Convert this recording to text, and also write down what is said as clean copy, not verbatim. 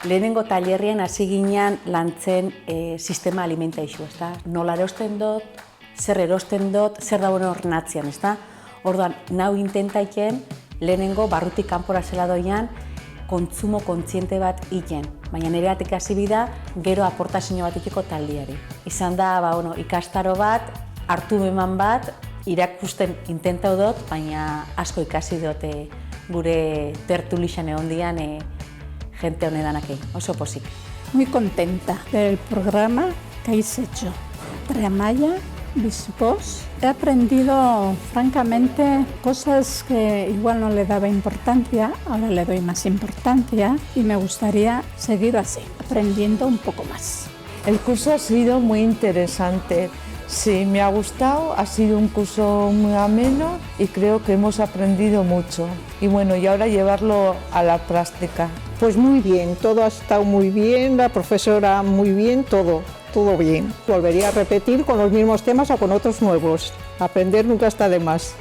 Lehenengo tailerrean hasi ginean lantzen sistema alimentaixu, ezta? Nola erosten dut, zer erosten dut, zer dagoen horren atzean, ezta? Orduan, nau intentaiken lehenengo barrutik kanpora zela doian kontsumo kontziente bat iten. Baina nireatik hasi bida, gero aportazio bat iteko taldiari. Izan da, ikastaro bat, hartu beman bat, irakusten intentau dut, baina asko ikasi dut gure tertulixan egon dian gente honedanakei, oso pozik. Muy contenta del programa que habéis hecho. Entre Amaya, Bispos, he aprendido francamente cosas que igual no le daba importancia, ahora le doy más importancia y me gustaría seguir así, aprendiendo un poco más. El curso ha sido muy interesante. Sí, me ha gustado, ha sido un curso muy ameno y creo que hemos aprendido mucho. Y bueno, y ahora llevarlo a la práctica. Pues muy bien, todo ha estado muy bien, la profesora muy bien, todo bien. Volvería a repetir con los mismos temas o con otros nuevos. Aprender nunca está de más.